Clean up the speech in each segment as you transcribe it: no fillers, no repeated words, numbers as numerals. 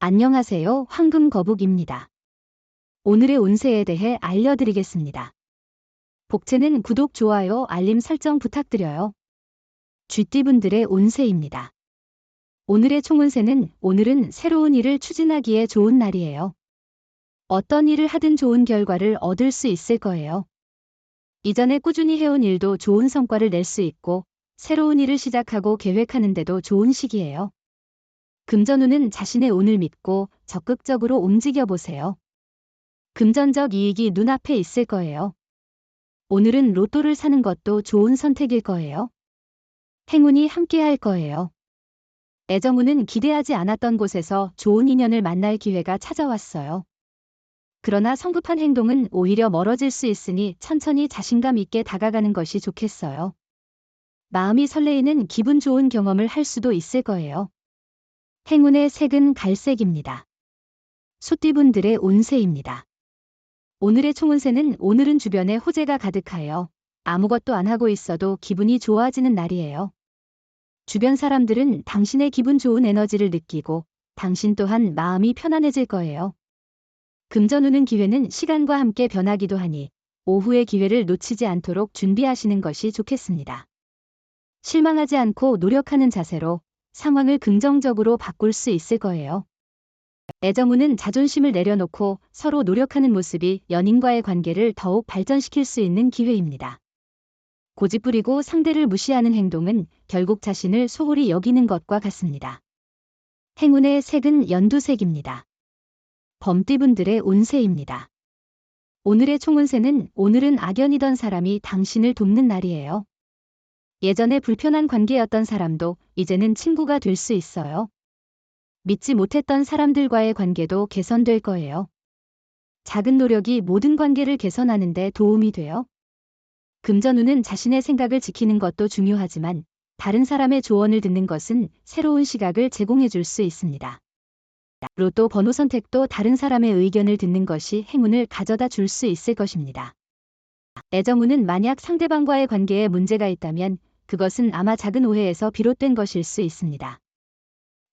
안녕하세요. 황금거북입니다. 오늘의 운세에 대해 알려드리겠습니다. 복채는 구독, 좋아요, 알림 설정 부탁드려요. 쥐띠분들의 운세입니다. 오늘의 총운세는 오늘은 새로운 일을 추진하기에 좋은 날이에요. 어떤 일을 하든 좋은 결과를 얻을 수 있을 거예요. 이전에 꾸준히 해온 일도 좋은 성과를 낼 수 있고 새로운 일을 시작하고 계획하는데도 좋은 시기예요. 금전운은 자신의 운을 믿고 적극적으로 움직여 보세요. 금전적 이익이 눈앞에 있을 거예요. 오늘은 로또를 사는 것도 좋은 선택일 거예요. 행운이 함께할 거예요. 애정운은 기대하지 않았던 곳에서 좋은 인연을 만날 기회가 찾아왔어요. 그러나 성급한 행동은 오히려 멀어질 수 있으니 천천히 자신감 있게 다가가는 것이 좋겠어요. 마음이 설레이는 기분 좋은 경험을 할 수도 있을 거예요. 행운의 색은 갈색입니다. 소띠분들의 운세입니다. 오늘의 총운세는 오늘은 주변에 호재가 가득하여 아무것도 안 하고 있어도 기분이 좋아지는 날이에요. 주변 사람들은 당신의 기분 좋은 에너지를 느끼고 당신 또한 마음이 편안해질 거예요. 금전운은 기회는 시간과 함께 변하기도 하니 오후의 기회를 놓치지 않도록 준비하시는 것이 좋겠습니다. 실망하지 않고 노력하는 자세로 상황을 긍정적으로 바꿀 수 있을 거예요. 애정운은 자존심을 내려놓고 서로 노력하는 모습이 연인과의 관계를 더욱 발전시킬 수 있는 기회입니다. 고집부리고 상대를 무시하는 행동은 결국 자신을 소홀히 여기는 것과 같습니다. 행운의 색은 연두색입니다. 범띠분들의 운세입니다. 오늘의 총운세는 오늘은 악연이던 사람이 당신을 돕는 날이에요. 예전에 불편한 관계였던 사람도 이제는 친구가 될 수 있어요. 믿지 못했던 사람들과의 관계도 개선될 거예요. 작은 노력이 모든 관계를 개선하는 데 도움이 돼요. 금전운은 자신의 생각을 지키는 것도 중요하지만 다른 사람의 조언을 듣는 것은 새로운 시각을 제공해 줄 수 있습니다. 로또 번호 선택도 다른 사람의 의견을 듣는 것이 행운을 가져다 줄 수 있을 것입니다. 애정운은 만약 상대방과의 관계에 문제가 있다면 그것은 아마 작은 오해에서 비롯된 것일 수 있습니다.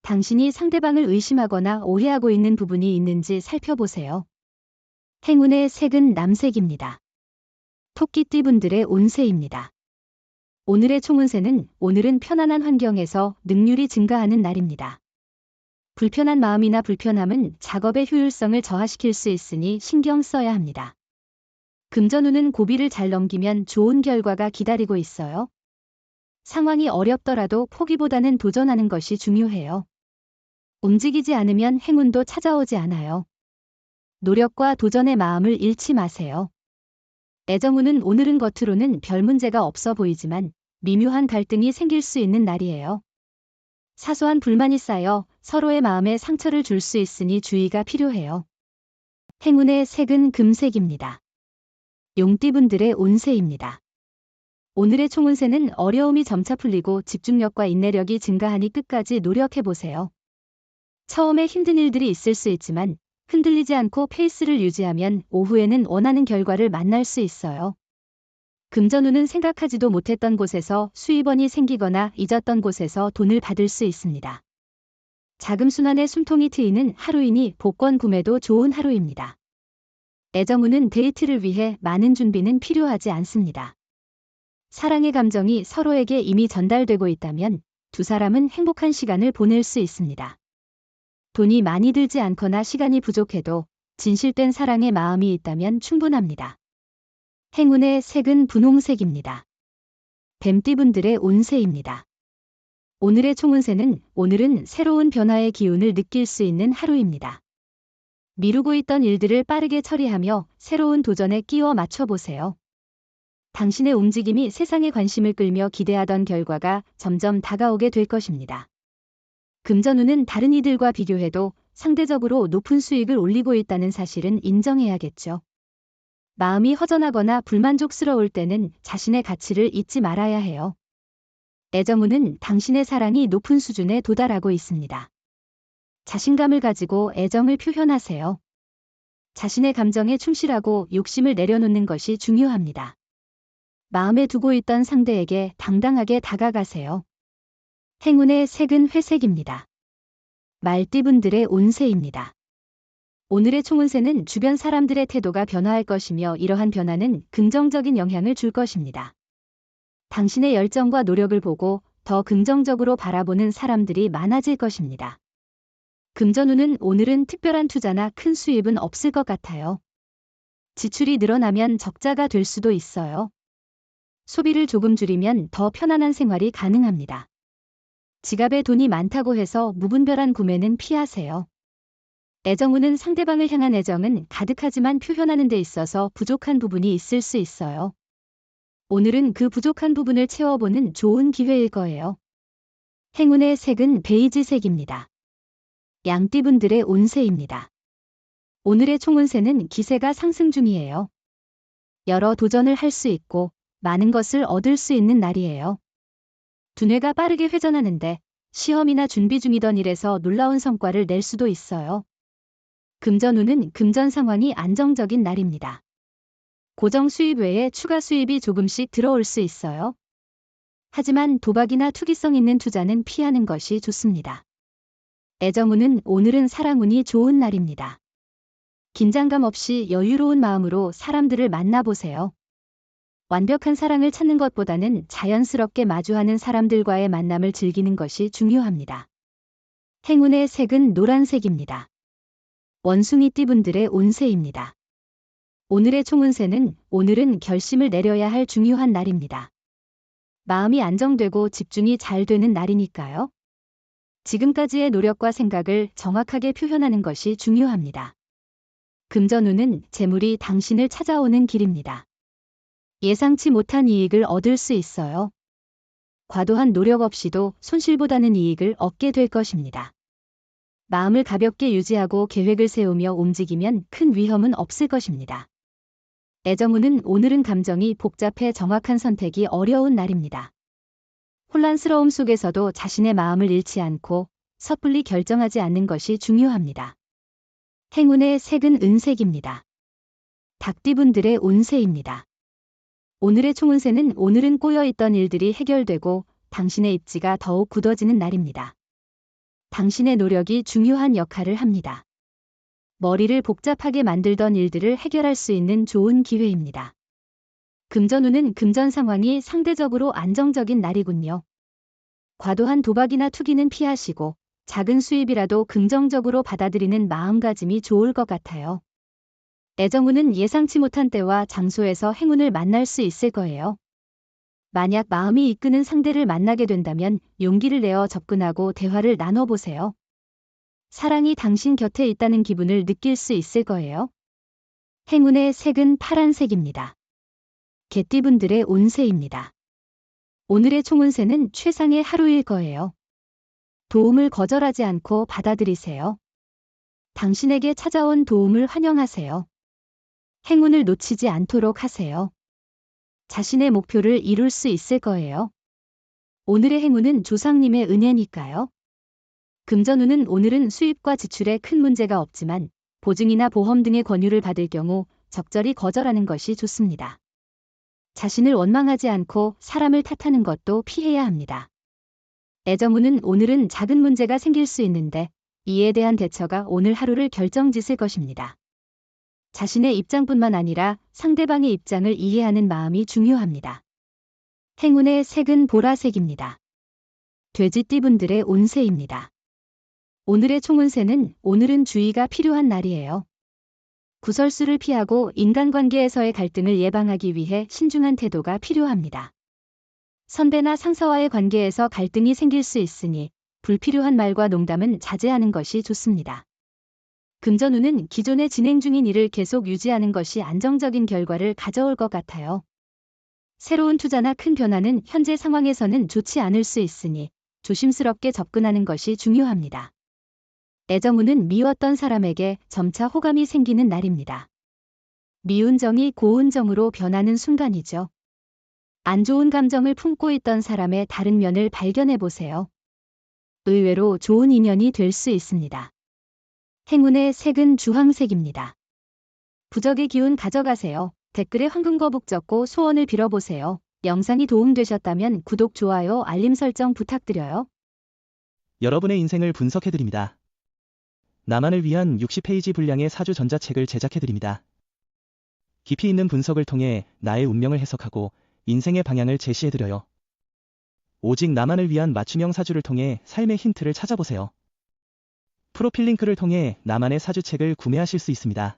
당신이 상대방을 의심하거나 오해하고 있는 부분이 있는지 살펴보세요. 행운의 색은 남색입니다. 토끼띠분들의 운세입니다. 오늘의 총운세는 오늘은 편안한 환경에서 능률이 증가하는 날입니다. 불편한 마음이나 불편함은 작업의 효율성을 저하시킬 수 있으니 신경 써야 합니다. 금전운은 고비를 잘 넘기면 좋은 결과가 기다리고 있어요. 상황이 어렵더라도 포기보다는 도전하는 것이 중요해요. 움직이지 않으면 행운도 찾아오지 않아요. 노력과 도전의 마음을 잃지 마세요. 애정운은 오늘은 겉으로는 별 문제가 없어 보이지만 미묘한 갈등이 생길 수 있는 날이에요. 사소한 불만이 쌓여 서로의 마음에 상처를 줄 수 있으니 주의가 필요해요. 행운의 색은 금색입니다. 용띠분들의 운세입니다. 오늘의 총운세는 어려움이 점차 풀리고 집중력과 인내력이 증가하니 끝까지 노력해보세요. 처음에 힘든 일들이 있을 수 있지만 흔들리지 않고 페이스를 유지하면 오후에는 원하는 결과를 만날 수 있어요. 금전운은 생각하지도 못했던 곳에서 수입원이 생기거나 잊었던 곳에서 돈을 받을 수 있습니다. 자금순환에 숨통이 트이는 하루이니 복권 구매도 좋은 하루입니다. 애정운은 데이트를 위해 많은 준비는 필요하지 않습니다. 사랑의 감정이 서로에게 이미 전달되고 있다면 두 사람은 행복한 시간을 보낼 수 있습니다. 돈이 많이 들지 않거나 시간이 부족해도 진실된 사랑의 마음이 있다면 충분합니다. 행운의 색은 분홍색입니다. 뱀띠분들의 운세입니다. 오늘의 총운세는 오늘은 새로운 변화의 기운을 느낄 수 있는 하루입니다. 미루고 있던 일들을 빠르게 처리하며 새로운 도전에 끼워 맞춰보세요. 당신의 움직임이 세상의 관심을 끌며 기대하던 결과가 점점 다가오게 될 것입니다. 금전운은 다른 이들과 비교해도 상대적으로 높은 수익을 올리고 있다는 사실은 인정해야겠죠. 마음이 허전하거나 불만족스러울 때는 자신의 가치를 잊지 말아야 해요. 애정운은 당신의 사랑이 높은 수준에 도달하고 있습니다. 자신감을 가지고 애정을 표현하세요. 자신의 감정에 충실하고 욕심을 내려놓는 것이 중요합니다. 마음에 두고 있던 상대에게 당당하게 다가가세요. 행운의 색은 회색입니다. 말띠분들의 운세입니다. 오늘의 총운세는 주변 사람들의 태도가 변화할 것이며 이러한 변화는 긍정적인 영향을 줄 것입니다. 당신의 열정과 노력을 보고 더 긍정적으로 바라보는 사람들이 많아질 것입니다. 금전운은 오늘은 특별한 투자나 큰 수입은 없을 것 같아요. 지출이 늘어나면 적자가 될 수도 있어요. 소비를 조금 줄이면 더 편안한 생활이 가능합니다. 지갑에 돈이 많다고 해서 무분별한 구매는 피하세요. 애정운은 상대방을 향한 애정은 가득하지만 표현하는 데 있어서 부족한 부분이 있을 수 있어요. 오늘은 그 부족한 부분을 채워보는 좋은 기회일 거예요. 행운의 색은 베이지색입니다. 양띠분들의 운세입니다. 오늘의 총운세는 기세가 상승 중이에요. 여러 도전을 할 수 있고 많은 것을 얻을 수 있는 날이에요. 두뇌가 빠르게 회전하는데 시험이나 준비 중이던 일에서 놀라운 성과를 낼 수도 있어요. 금전운은 금전 상황이 안정적인 날입니다. 고정 수입 외에 추가 수입이 조금씩 들어올 수 있어요. 하지만 도박이나 투기성 있는 투자는 피하는 것이 좋습니다. 애정운은 오늘은 사랑운이 좋은 날입니다. 긴장감 없이 여유로운 마음으로 사람들을 만나보세요. 완벽한 사랑을 찾는 것보다는 자연스럽게 마주하는 사람들과의 만남을 즐기는 것이 중요합니다. 행운의 색은 노란색입니다. 원숭이띠분들의 운세입니다. 오늘의 총운세는 오늘은 결심을 내려야 할 중요한 날입니다. 마음이 안정되고 집중이 잘 되는 날이니까요. 지금까지의 노력과 생각을 정확하게 표현하는 것이 중요합니다. 금전운은 재물이 당신을 찾아오는 길입니다. 예상치 못한 이익을 얻을 수 있어요. 과도한 노력 없이도 손실보다는 이익을 얻게 될 것입니다. 마음을 가볍게 유지하고 계획을 세우며 움직이면 큰 위험은 없을 것입니다. 애정운은 오늘은 감정이 복잡해 정확한 선택이 어려운 날입니다. 혼란스러움 속에서도 자신의 마음을 잃지 않고 섣불리 결정하지 않는 것이 중요합니다. 행운의 색은 은색입니다. 닭띠분들의 운세입니다. 오늘의 총운세는 오늘은 꼬여있던 일들이 해결되고 당신의 입지가 더욱 굳어지는 날입니다. 당신의 노력이 중요한 역할을 합니다. 머리를 복잡하게 만들던 일들을 해결할 수 있는 좋은 기회입니다. 금전운은 금전 상황이 상대적으로 안정적인 날이군요. 과도한 도박이나 투기는 피하시고 작은 수입이라도 긍정적으로 받아들이는 마음가짐이 좋을 것 같아요. 애정운은 예상치 못한 때와 장소에서 행운을 만날 수 있을 거예요. 만약 마음이 이끄는 상대를 만나게 된다면 용기를 내어 접근하고 대화를 나눠보세요. 사랑이 당신 곁에 있다는 기분을 느낄 수 있을 거예요. 행운의 색은 파란색입니다. 개띠분들의 운세입니다. 오늘의 총운세는 최상의 하루일 거예요. 도움을 거절하지 않고 받아들이세요. 당신에게 찾아온 도움을 환영하세요. 행운을 놓치지 않도록 하세요. 자신의 목표를 이룰 수 있을 거예요. 오늘의 행운은 조상님의 은혜니까요. 금전운은 오늘은 수입과 지출에 큰 문제가 없지만 보증이나 보험 등의 권유를 받을 경우 적절히 거절하는 것이 좋습니다. 자신을 원망하지 않고 사람을 탓하는 것도 피해야 합니다. 애정운은 오늘은 작은 문제가 생길 수 있는데 이에 대한 대처가 오늘 하루를 결정짓을 것입니다. 자신의 입장뿐만 아니라 상대방의 입장을 이해하는 마음이 중요합니다. 행운의 색은 보라색입니다. 돼지띠분들의 운세입니다. 오늘의 총운세는 오늘은 주의가 필요한 날이에요. 구설수를 피하고 인간관계에서의 갈등을 예방하기 위해 신중한 태도가 필요합니다. 선배나 상사와의 관계에서 갈등이 생길 수 있으니 불필요한 말과 농담은 자제하는 것이 좋습니다. 금전운은 기존에 진행 중인 일을 계속 유지하는 것이 안정적인 결과를 가져올 것 같아요. 새로운 투자나 큰 변화는 현재 상황에서는 좋지 않을 수 있으니 조심스럽게 접근하는 것이 중요합니다. 애정운은 미웠던 사람에게 점차 호감이 생기는 날입니다. 미운 정이 고운 정으로 변하는 순간이죠. 안 좋은 감정을 품고 있던 사람의 다른 면을 발견해 보세요. 의외로 좋은 인연이 될 수 있습니다. 행운의 색은 주황색입니다. 부적의 기운 가져가세요. 댓글에 황금거북 적고 소원을 빌어보세요. 영상이 도움되셨다면 구독, 좋아요, 알림 설정 부탁드려요. 여러분의 인생을 분석해드립니다. 나만을 위한 60페이지 분량의 사주 전자책을 제작해드립니다. 깊이 있는 분석을 통해 나의 운명을 해석하고 인생의 방향을 제시해드려요. 오직 나만을 위한 맞춤형 사주를 통해 삶의 힌트를 찾아보세요. 프로필 링크를 통해 나만의 사주책을 구매하실 수 있습니다.